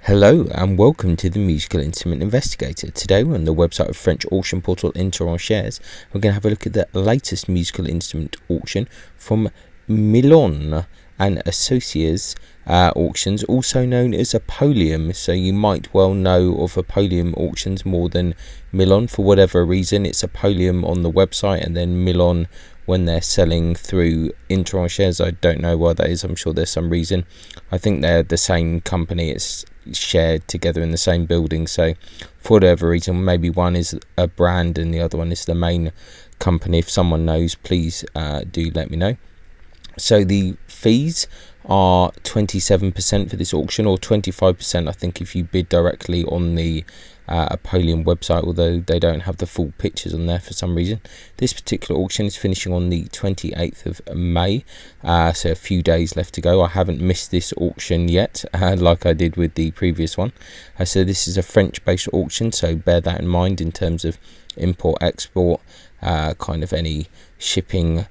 Hello and welcome to the Musical Instrument Investigator. Today we're on the website of French auction portal Informal. We're going to have a look at the latest musical instrument auction from Milan and Associates auctions, also known as Apollium. So you might well know of Apollium auctions more than Milan for whatever reason. It's Apollium on the website and then Milan when they're selling through Informal. I don't know why that is. I'm sure there's some reason. I think they're the same company. It's shared together in the same building, so for whatever reason, maybe one is a brand and the other one is the main company. If someone knows, please do let me know. So the fees are 27% for this auction, or 25% I think if you bid directly on the Apollium website, although they don't have the full pictures on there for some reason. This particular auction is finishing on the 28th of May, so a few days left to go. I haven't missed this auction yet, like I did with the previous one. So this is a French-based auction, so bear that in mind in terms of import-export, kind of any shipping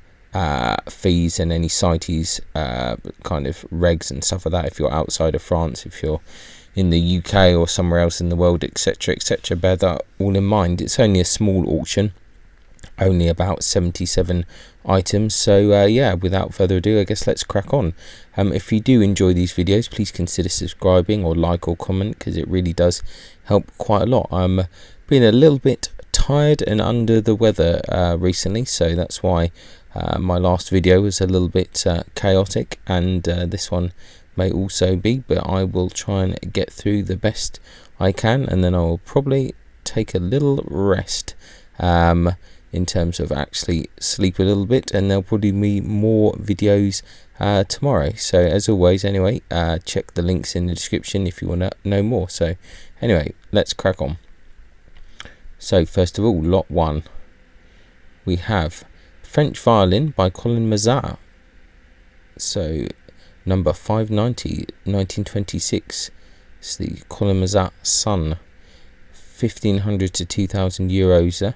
fees and any CITES kind of regs and stuff like that. If you're outside of France, if you're in the UK or somewhere else in the world, etc, etc, bear that all in mind. It's only a small auction, only about 77 items. So yeah, without further ado, I guess let's crack on. If you do enjoy these videos, please consider subscribing or like or comment, because it really does help quite a lot. I'm being a little bit tired and under the weather recently, so that's why my last video was a little bit chaotic, and this one may also be, but I will try and get through the best I can, and then I'll probably take a little rest in terms of actually sleep a little bit, and there'll probably be more videos tomorrow. So as always, anyway, check the links in the description if you want to know more. So anyway, let's crack on. So first of all, lot 1, we have French Violin by Colin Mazar. So number 590, 1926. It's the Colin Mazar Sun. 1,500 to 2,000 euros there.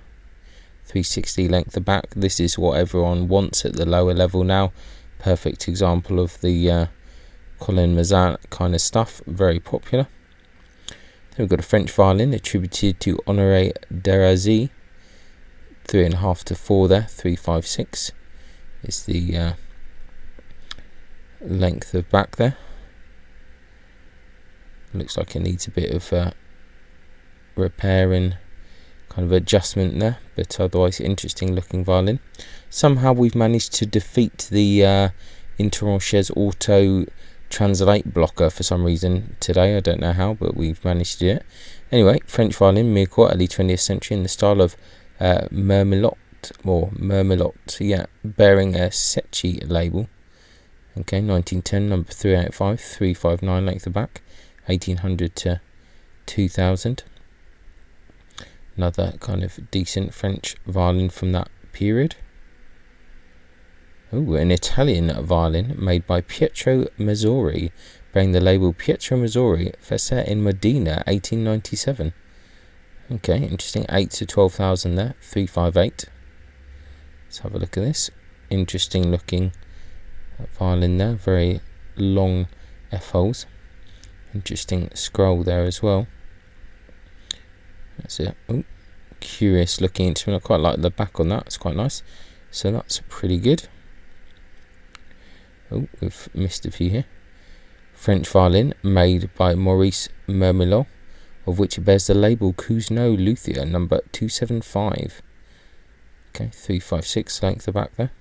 360 length the back. This is what everyone wants at the lower level now. Perfect example of the Colin Mazar kind of stuff. Very popular. Then we've got a French violin attributed to Honoré Derazy. 3.5 to 4 there. 356 is the length of back there. Looks like it needs a bit of repair and kind of adjustment there, but otherwise interesting looking violin. Somehow we've managed to defeat the Informal auto translate blocker for some reason today. I don't know how, but we've managed to do it. Anyway, French violin, Mirko, early 20th century, in the style of Mermelot, yeah, bearing a Secchi label. Okay, 1910, number 385, 359 length of back, 1800 to 2000. Another kind of decent French violin from that period. Oh, an Italian violin made by Pietro Mazzori, bearing the label Pietro Mazzori, Fessa in Modena, 1897. Okay, interesting. 8 to 12,000 there, 358. Let's have a look at this. Interesting looking violin there, very long F-holes. Interesting scroll there as well. That's it. Oh, curious looking instrument. I quite like the back on that. It's quite nice. So that's pretty good. Oh, we've missed a few here. French violin made by Maurice Mermelot, of which it bears the label Cousineau Luthier, number 275. Okay, 356 length the back there.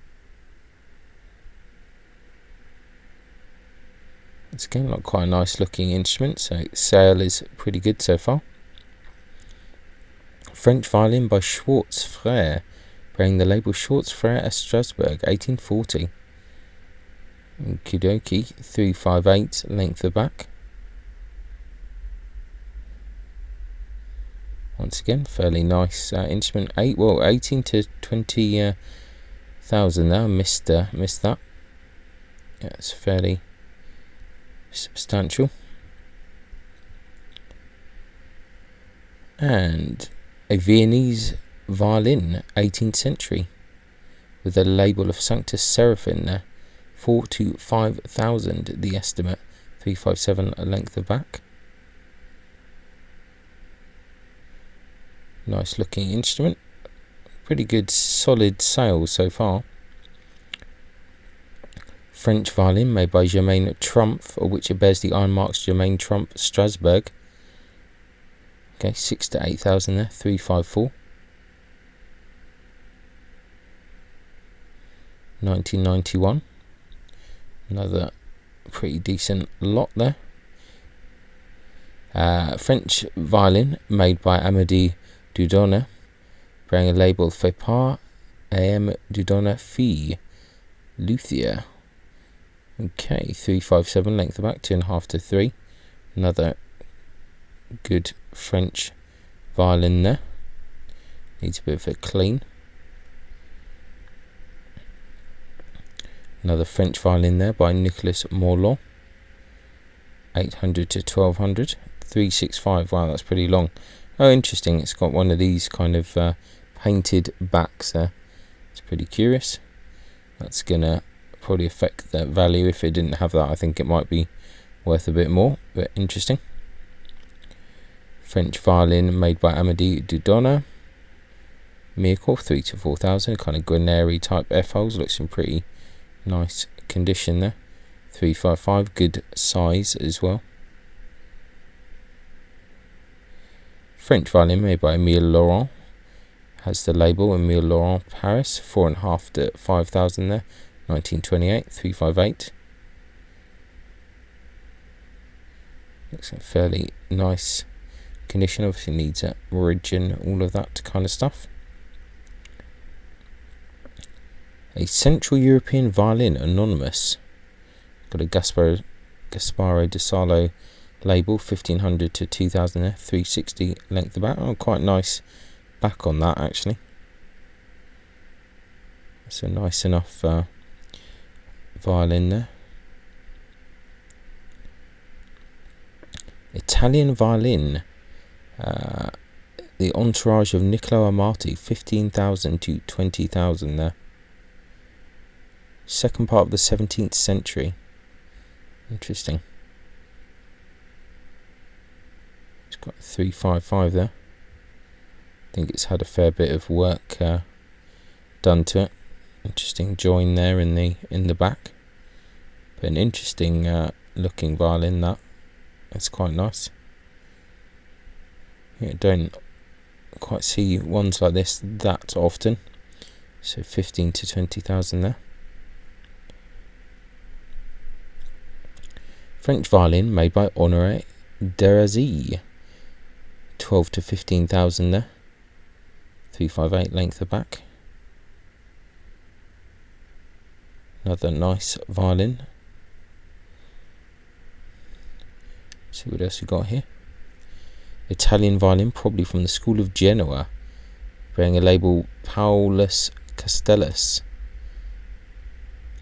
It's again like quite a nice looking instrument, so sale is pretty good so far. French violin by Schwartz Frère, bearing the label Schwartz Frère at Strasbourg, 1840. Okie dokie, 358 length the back. Once again, fairly nice instrument. 18 to 20,000 there. Missed that. Yeah, it's fairly substantial. And a Viennese violin, 18th century, with a label of Sanctus Seraphim there. 4 to 5,000 the estimate. 357 a length of back. Nice looking instrument. Pretty good solid sales so far. French violin made by Germain Trumpf, of which it bears the iron marks Germain Trumpf Strasbourg. Okay, 6,000 to 8,000 there, 354. 1991. Another pretty decent lot there. French violin made by Amédée Dieudonné, bearing a label fait par AM Dieudonné Fille, luthier. Okay, 357 length of back, 2.5 to 3. Another good French violin there. Needs a bit of a clean. Another French violin there by Nicolas Morlot. 800 to 1200. 365. Wow, that's pretty long. Oh, interesting. It's got one of these kind of painted backs there. It's pretty curious. That's gonna probably affect the value. If it didn't have that, I think it might be worth a bit more, but interesting. French violin made by Amédée Dieudonné. Mirko, 3 to 4,000. Kind of grenary type F holes. Looks in pretty nice condition there. 355. Good size as well. French violin made by Emile Laurent. Has the label Emile Laurent Paris. 4.5 to 5,000 there. 1928. 358. Looks in fairly nice condition. Obviously needs a ridge and all of that kind of stuff. A Central European violin, anonymous. Got a Gasparo de Salo label, 1500 to 2000 there, 360 length of back. Oh, quite nice back on that actually. It's a nice enough violin there. Italian violin, the entourage of Niccolo Amati, 15,000 to 20,000 there. Second part of the 17th century. Interesting. It's got 355 there. I think it's had a fair bit of work done to it. Interesting join there in the back. But an interesting looking violin that. That's quite nice. Yeah, don't quite see ones like this that often. So 15 to 20,000 there. French violin made by Honoré Derazy. 12 to 15,000 there. 358 length of back. Another nice violin. See what else we got here. Italian violin, probably from the school of Genoa, bearing a label Paulus Castellus.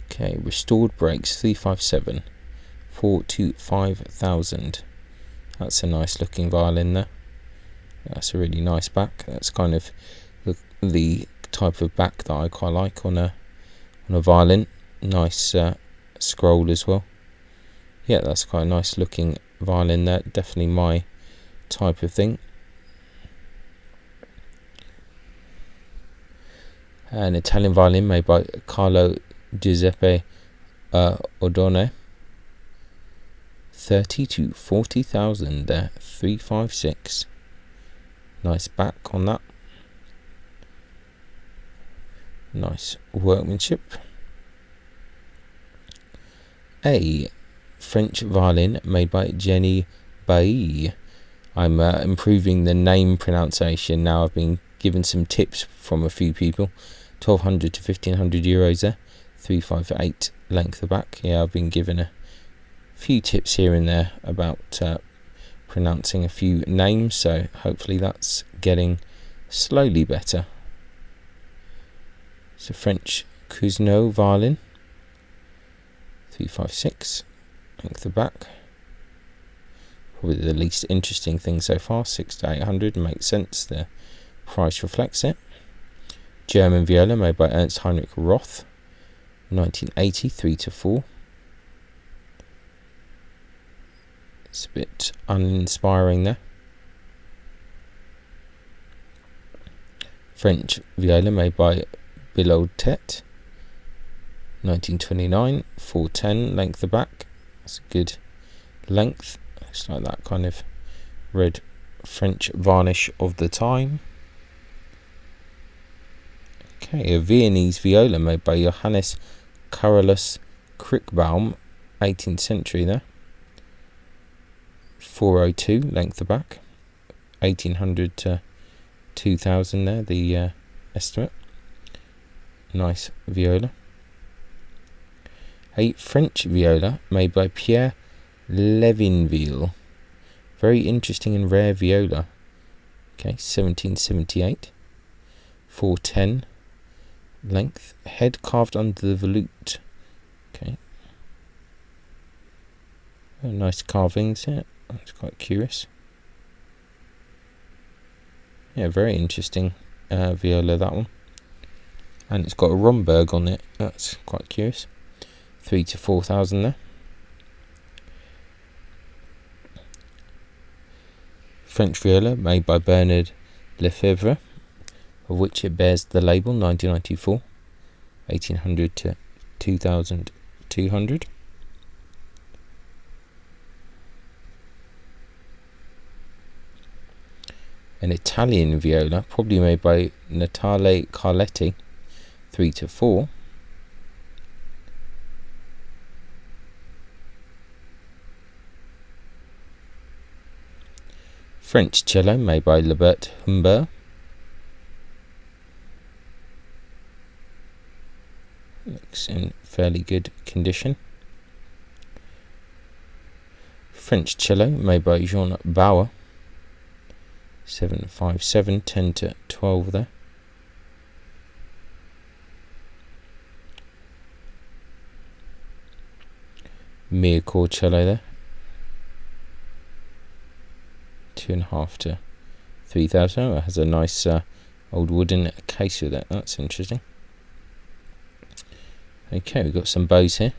Okay, restored brakes, 357. 4 to 5,000. That's a nice looking violin there. That's a really nice back. That's kind of the type of back that I quite like on a violin. Nice scroll as well. Yeah, that's quite a nice looking violin there. Definitely my type of thing. An Italian violin made by Carlo Giuseppe Odone. 30 to 40,000 there. 356. Nice back on that. Nice workmanship. A French violin made by Jenny Bailly. I'm improving the name pronunciation now. I've been given some tips from a few people. 1,200 to 1,500 euros there. 358 length of back. Yeah, I've been given a few tips here and there about pronouncing a few names, so hopefully that's getting slowly better. It's a French Cousineau violin. 356 length of back. Probably the least interesting thing so far. 600 to 800 makes sense. The price reflects it. German viola made by Ernst Heinrich Roth. 1980, 3 to 4. It's a bit uninspiring there. French viola made by Bilautet, 1929, 410 length the back. That's a good length. Looks like that kind of red French varnish of the time. Okay, a Viennese viola made by Johannes Carolus Krickbaum, 18th century there. 402 length the back. 1800 to 2000 there, the estimate. Nice viola. A French viola made by Pierre Levinville. Very interesting and rare viola. Okay, 1778. 410 length. Head carved under the volute. Okay. Oh, nice carvings here. That's quite curious. Yeah, very interesting viola, that one. And it's got a Romberg on it. That's quite curious. 3,000 to 4,000 there. French viola made by Bernard Lefebvre, of which it bears the label 1994, 1800 to 2200. An Italian viola, probably made by Natale Carletti, 3 to 4. French cello made by Lebert Humbert. Looks in fairly good condition. French cello made by Jean Bauer. 757, 10 to 12 there. Mirecourt cello there. 2.5 to 3,000. Oh, it has a nice old wooden case with it. That's interesting. Okay, we've got some bows here.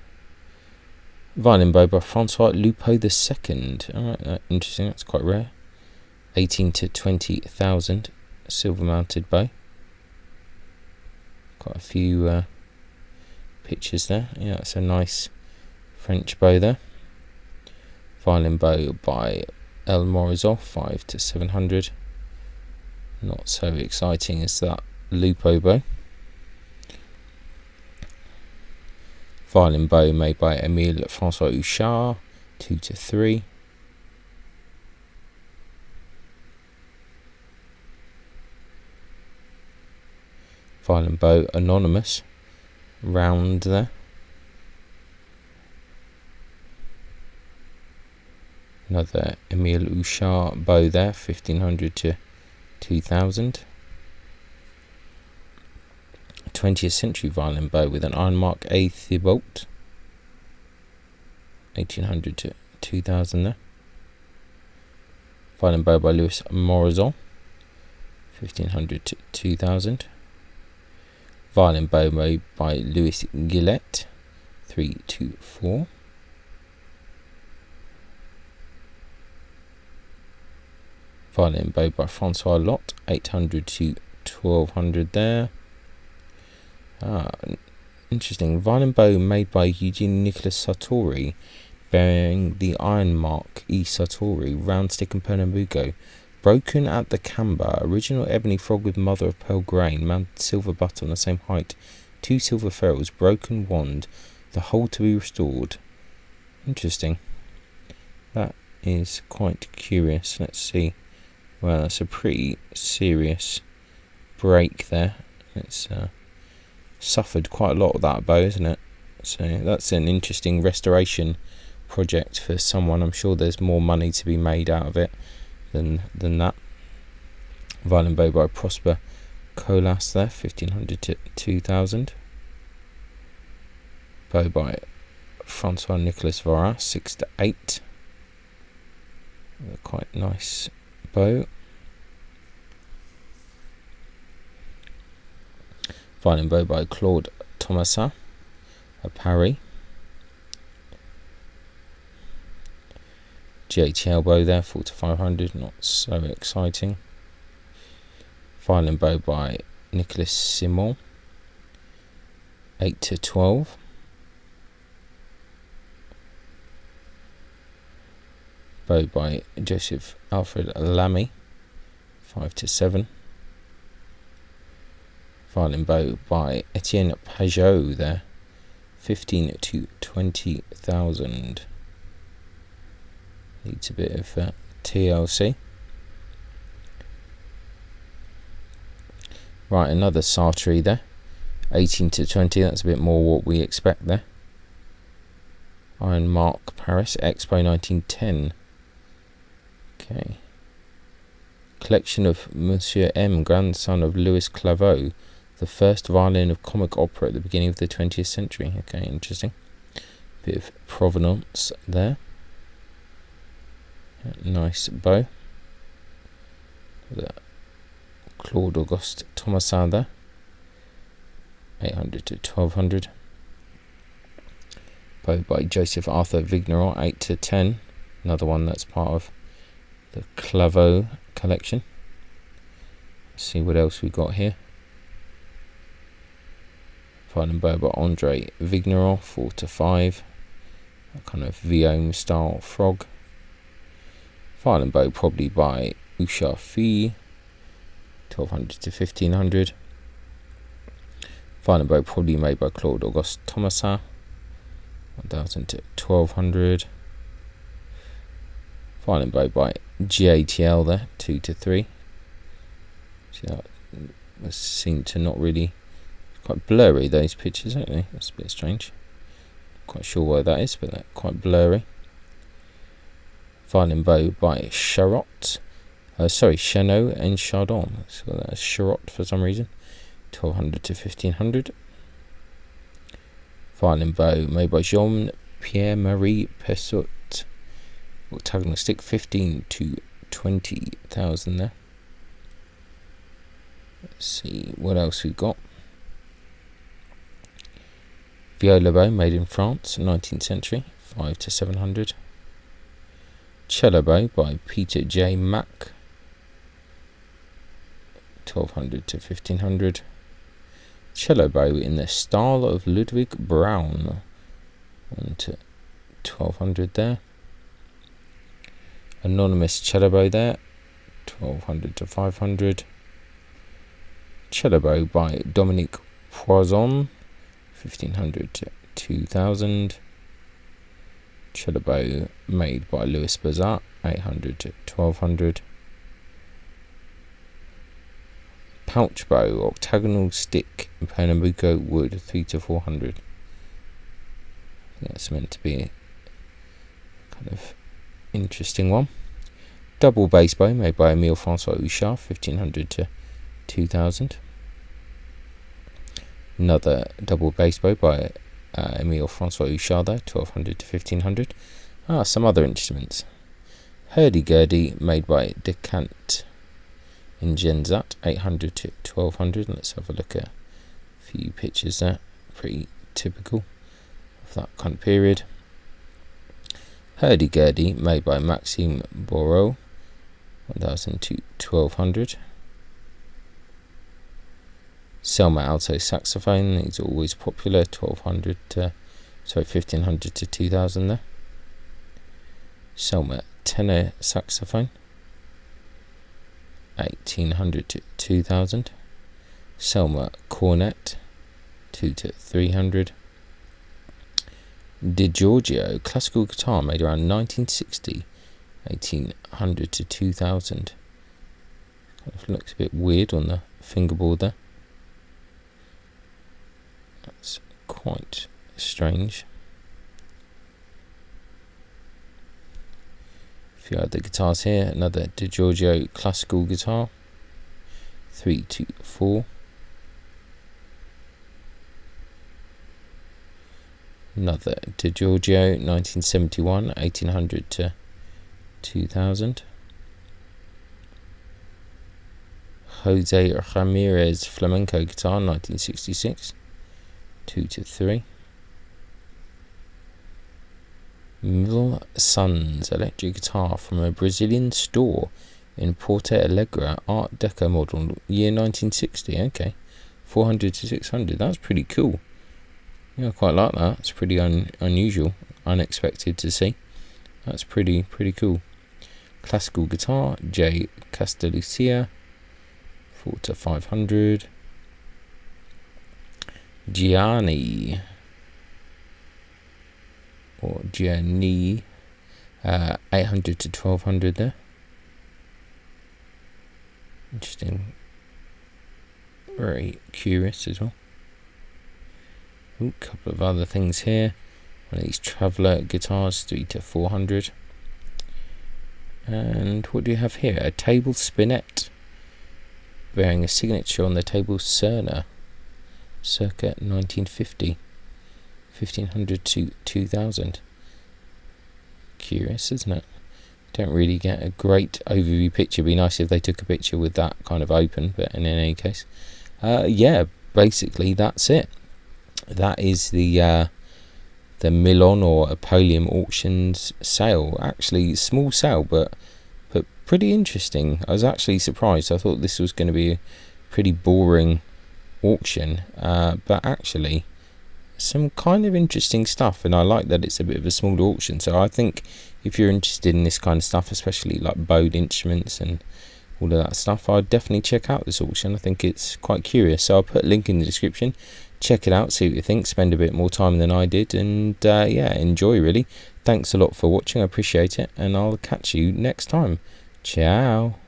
Violin bow by Francois Lupo II. Alright, interesting. That's quite rare. 18 to 20,000, silver mounted bow. Quite a few pictures there. Yeah, it's a nice French bow there. Violin bow by El Morizot, 5 to 700. Not so exciting as that Lupo bow. Violin bow made by Emile Francois Huchard, 2 to 3. Violin bow anonymous, round there. Another Emile Huchard bow there, 1500 to 2000. 20th century violin bow with an ironmark A Thibault, 1800 to 2000 there. Violin bow by Louis Morizot, 1500 to 2000. Violin bow made by Louis Gillette, 3 to 4. Violin bow by Francois Lot, 800 to 1200 there. Interesting. Violin bow made by Eugene Nicholas Sartori, bearing the iron mark E Sartori, round stick and Pernambuco. Broken at the camber. Original ebony frog with mother of pearl grain, mounted silver butt on the same height. 2 silver ferrules, broken wand, the whole to be restored. Interesting. That is quite curious. Let's see. Well, that's a pretty serious break there. It's suffered quite a lot of that bow, isn't it? So that's an interesting restoration project for someone. I'm sure there's more money to be made out of it than that. Violin bow by Prosper Colas there, 1500 to 2000. Bow by Francois Nicolas Varas, 6 to 8. Quite nice bow. Violin bow by Claude Thomasin, a Paris. GHL bow there, 4 to 500, not so exciting. Violin bow by Nicholas Simon, 8 to 12. Bow by Joseph Alfred Lamy, 5 to 7. Violin bow by Etienne Pajot there, 15 to 20,000. Needs a bit of TLC. Right, another Sartre there, 18 to 20. That's a bit more what we expect there. Iron Mark Paris, Expo 1910. Okay. Collection of Monsieur M, grandson of Louis Claveau, the first violin of comic opera at the beginning of the 20th century. Okay, interesting. Bit of provenance there. Nice bow. The Claude Auguste Thomasin there, 800 to 1200. Bow by Joseph Arthur Vigneron, 8 to 10. Another one that's part of the Claveau collection. Let's see what else we got here. Violin bow by Andre Vigneron, 4 to 5. A kind of Viome style frog. Violin bow probably by Usha Fee, 1200 to 1500. Violin bow probably made by Claude Auguste Thomasin, 1000 to 1200. Violin bow by GATL there, 2 to 3. See, that seemed to not really, quite blurry those pictures, aren't they? That's a bit strange. Quite sure why that is, but they're quite blurry. Violin bow by Charot. Chanot and Chardon. So that's Charot for some reason. 1200 to 1500. Violin bow made by Jean-Pierre Marie Pessot. Octagonal stick, 15 to 20,000 there. Let's see what else we've got. Viola bow made in France, 19th century, 5 to 700. Cello bow by Peter J. Mack, 1200 to 1500. Cello bow in the style of Ludwig Braun, 1 to 1200 there. Anonymous cello bow there, 1200 to 500. Cello bow by Dominique Poisson, 1500 to 2000. Cello bow made by Louis Bazat, 800 to 1200. Pouch bow, octagonal stick, Pernambuco wood, 3 to 400. That's meant to be a kind of interesting one. Double bass bow made by Emile Francois Huchard, 1500 to 2000. Another double bass bow by Emile Francois Huchard there, 1200 to 1500. Some other instruments. Hurdy-gurdy made by Decant in Genzat, 800 to 1200. Let's have a look at a few pictures there. Pretty typical of that kind of period. Hurdy-gurdy made by Maxime Borel, 1000 to 1200. Selma alto saxophone, these are always popular, 1500 to 2000 there. Selma tenor saxophone, 1800 to 2000. Selma cornet, 2 to 300. Di Giorgio classical guitar made around 1960, 1800 to 2000. Kind of looks a bit weird on the fingerboard there. That's quite strange. A few other guitars here. Another Di Giorgio classical guitar, 3 to 4. Another Di Giorgio 1971, 1800 to 2000. Jose Ramirez flamenco guitar, 1966, 2 to 3. Mil Sons electric guitar from a Brazilian store in Porte Alegre Art Deco model, year 1960. Okay, 400 to 600. That's pretty cool. Yeah, I quite like that. It's pretty unusual, unexpected to see. That's pretty cool. Classical guitar, J. Castelluccia, 4 to 500. Gianni, or Gianni, 800 to 1200 there. Interesting. Very curious as well. A couple of other things here. One of these Traveller guitars, 3 to 400. And what do you have here? A table spinet bearing a signature on the table Cerner, circa 1950, 1500 to 2000. Curious, isn't it? Don't really get a great overview picture. It'd be nice if they took a picture with that kind of open, but in any case, yeah, basically that's it. That is the Milan or Apollium Auctions sale. Actually, small sale, but pretty interesting. I was actually surprised. I thought this was going to be a pretty boring auction, but actually some kind of interesting stuff, and I like that it's a bit of a smaller auction. So I think if you're interested in this kind of stuff, especially like bowed instruments and all of that stuff, I'd definitely check out this auction. I think it's quite curious, so I'll put a link in the description. Check it out, see what you think, spend a bit more time than I did, and yeah, enjoy really. Thanks a lot for watching, I appreciate it, and I'll catch you next time. Ciao.